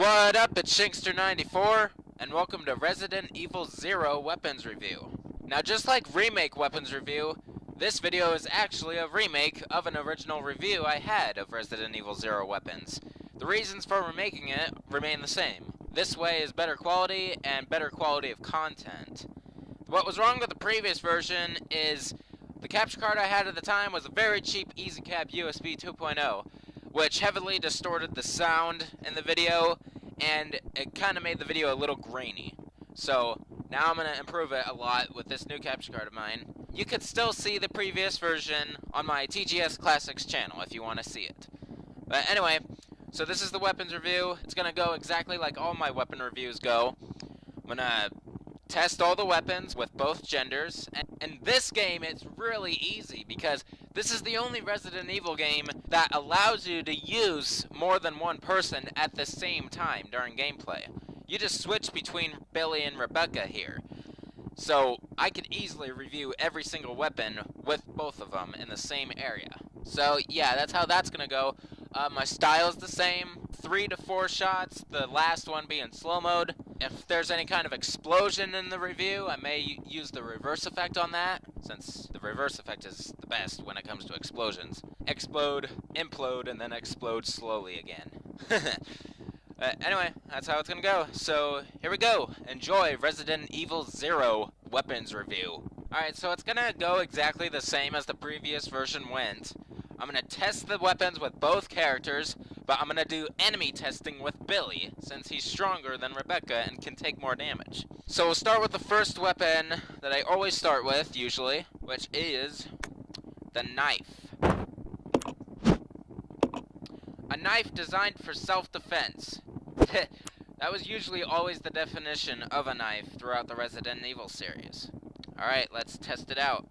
What up, it's Shankster94, and welcome to Resident Evil 0 weapons review. Now, just like remake weapons review, this video is actually a remake of an original review I had of Resident Evil 0 weapons. The reasons for remaking it remain the same. This way is better quality and better quality of content. What was wrong with the previous version is the capture card I had at the time was a very cheap EasyCap USB 2.0, which heavily distorted the sound in the video, and it kind of made the video a little grainy. So now I'm going to improve it a lot with this new capture card of mine. You could still see the previous version on my TGS Classics channel if you want to see it. But anyway, so this is the weapons review. It's going to go exactly like all my weapon reviews go. I'm going to test all the weapons with both genders, and this game it's really easy because this is the only Resident Evil game that allows you to use more than one person at the same time during gameplay. You just switch between Billy and Rebecca here. So I could easily review every single weapon with both of them in the same area. So yeah, that's how that's gonna go. My style's the same, 3 to 4 shots, the last one being slow mode. If there's any kind of explosion in the review, I may use the reverse effect on that, since the reverse effect is the best when it comes to explosions. Explode, implode, and then explode slowly again. Anyway, that's how it's gonna go. So, here we go. Enjoy Resident Evil 0 weapons review. Alright, so it's gonna go exactly the same as the previous version went. I'm gonna test the weapons with both characters, but I'm gonna do enemy testing with Billy, since he's stronger than Rebecca and can take more damage. So we'll start with the first weapon that I always start with, usually, which is the knife. A knife designed for self-defense. That was usually always the definition of a knife throughout the Resident Evil series. Alright, let's test it out.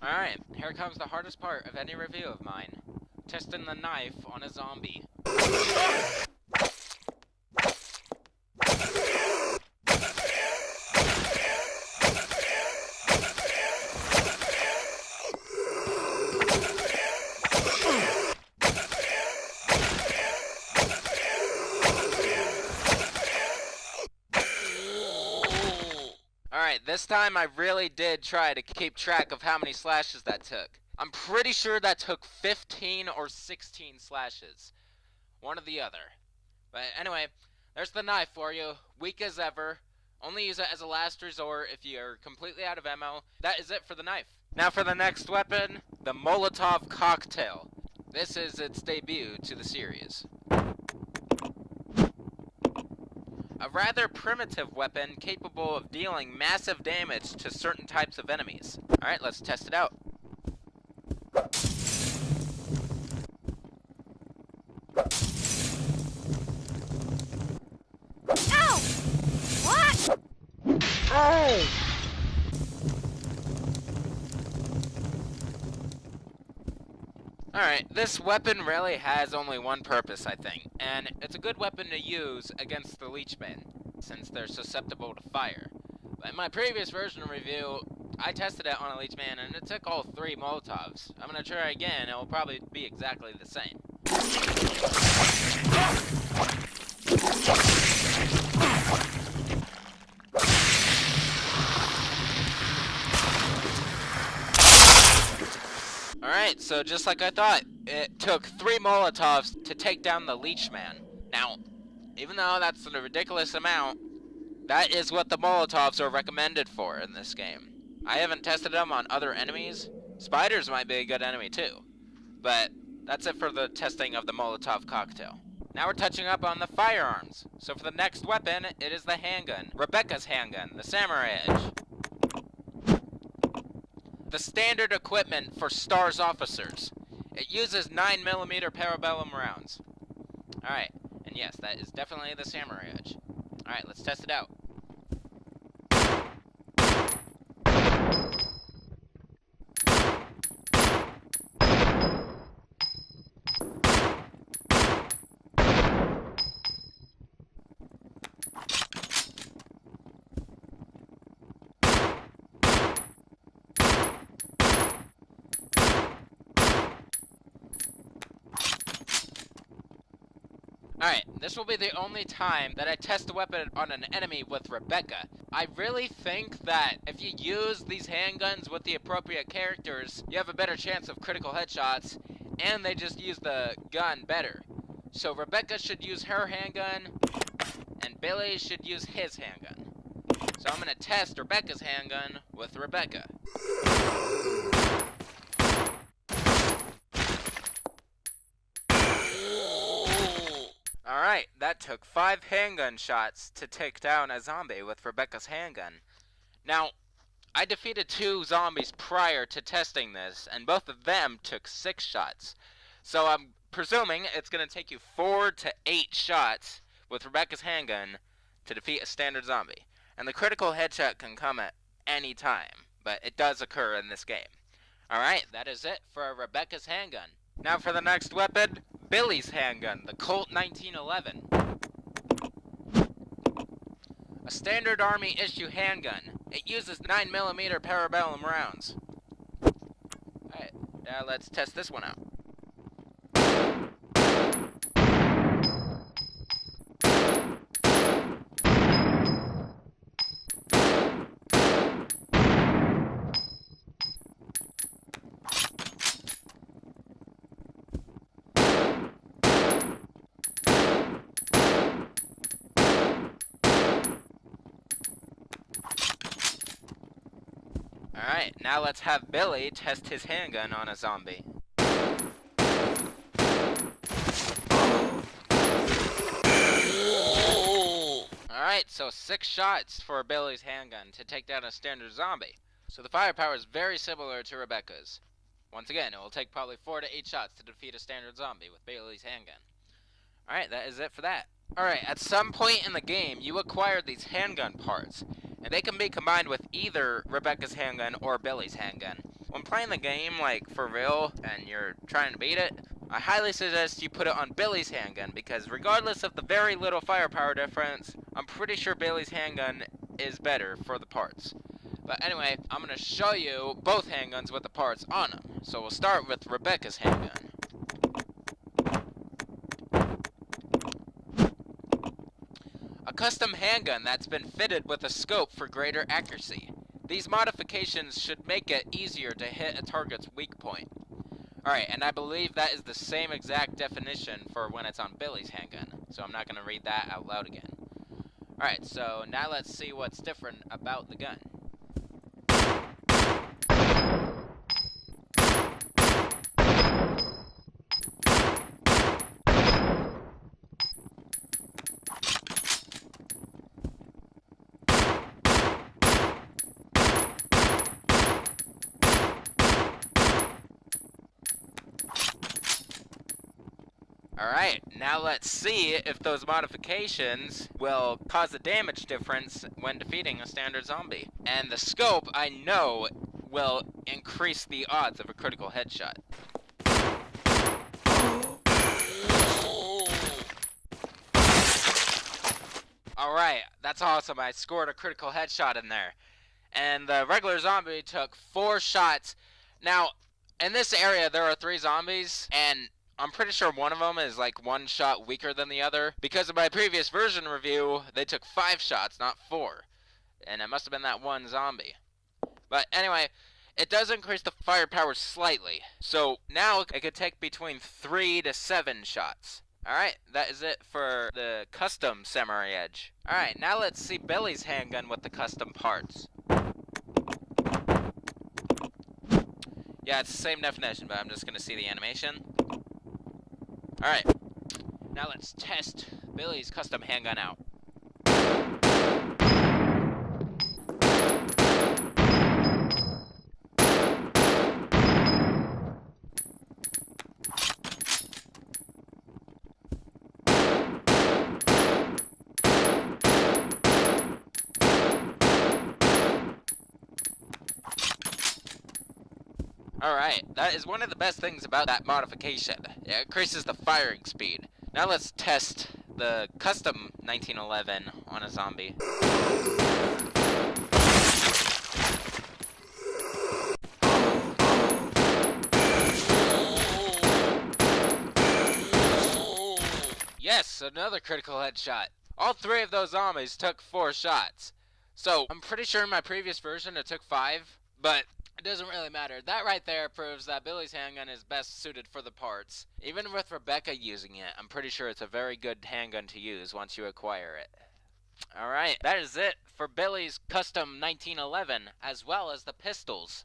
Alright, here comes the hardest part of any review of mine. Testing the knife on a zombie. Alright, this time I really did try to keep track of how many slashes that took. I'm pretty sure that took 15 or 16 slashes. One or the other. But anyway, there's the knife for you. Weak as ever. Only use it as a last resort if you're completely out of ammo. That is it for the knife. Now for the next weapon, the Molotov Cocktail. This is its debut to the series. A rather primitive weapon capable of dealing massive damage to certain types of enemies. Alright, let's test it out. Ow! What? Oh! Alright, this weapon really has only one purpose, I think, and it's a good weapon to use against the leechmen, since they're susceptible to fire. But in my previous version review, I tested it on a leechman, and it took all 3 Molotovs. I'm gonna try again, it will probably be exactly the same. Alright, so just like I thought, it took 3 Molotovs to take down the leechman. Now, even though that's a ridiculous amount, that is what the Molotovs are recommended for in this game. I haven't tested them on other enemies. Spiders might be a good enemy too. But that's it for the testing of the Molotov Cocktail. Now we're touching up on the firearms. So for the next weapon, it is the handgun. Rebecca's handgun, the Samurai Edge. the standard equipment for STARS officers. It uses 9mm parabellum rounds. Alright, and yes, that is definitely the Samurai Edge. Alright, let's test it out. Alright, this will be the only time that I test the weapon on an enemy with Rebecca. I really think that if you use these handguns with the appropriate characters, you have a better chance of critical headshots, and they just use the gun better. So Rebecca should use her handgun, and Billy should use his handgun. So I'm gonna test Rebecca's handgun with Rebecca. Alright, that took 5 handgun shots to take down a zombie with Rebecca's handgun. Now, I defeated 2 zombies prior to testing this, and both of them took 6 shots. So I'm presuming it's going to take you 4 to 8 shots with Rebecca's handgun to defeat a standard zombie. And the critical headshot can come at any time, but it does occur in this game. Alright, that is it for Rebecca's handgun. Now for the next weapon, Billy's handgun, the Colt 1911. A standard army issue handgun. It uses 9mm parabellum rounds. Alright, now let's test this one out. Alright, now let's have Billy test his handgun on a zombie. Alright, so 6 shots for Billy's handgun to take down a standard zombie. So the firepower is very similar to Rebecca's. Once again, it will take probably 4 to 8 shots to defeat a standard zombie with Billy's handgun. Alright, that is it for that. Alright, at some point in the game, you acquire these handgun parts, and they can be combined with either Rebecca's handgun or Billy's handgun. When playing the game, like, for real, and you're trying to beat it, I highly suggest you put it on Billy's handgun, because regardless of the very little firepower difference, I'm pretty sure Billy's handgun is better for the parts. But anyway, I'm going to show you both handguns with the parts on them. So we'll start with Rebecca's handgun. A custom handgun that's been fitted with a scope for greater accuracy. These modifications should make it easier to hit a target's weak point. Alright, and I believe that is the same exact definition for when it's on Billy's handgun, so I'm not going to read that out loud again. Alright, so now let's see what's different about the gun. Alright, now let's see if those modifications will cause a damage difference when defeating a standard zombie. And the scope, I know, will increase the odds of a critical headshot. Alright, that's awesome. I scored a critical headshot in there. And the regular zombie took 4 shots. Now, in this area, there are 3 zombies, and I'm pretty sure one of them is like 1 shot weaker than the other. Because of my previous version review, they took 5 shots, not 4. And it must have been that one zombie. But anyway, it does increase the firepower slightly. So now it could take between 3 to 7 shots. Alright, that is it for the custom Samurai Edge. Alright, now let's see Billy's handgun with the custom parts. Yeah, it's the same definition, but I'm just going to see the animation. Alright, now let's test Billy's custom handgun out. Alright, that is one of the best things about that modification. It increases the firing speed. Now let's test the custom 1911 on a zombie. Yes, another critical headshot. All 3 of those zombies took 4 shots. So, I'm pretty sure in my previous version it took 5, but it doesn't really matter. That right there proves that Billy's handgun is best suited for the parts. Even with Rebecca using it, I'm pretty sure it's a very good handgun to use once you acquire it. Alright, that is it for Billy's custom 1911, as well as the pistols.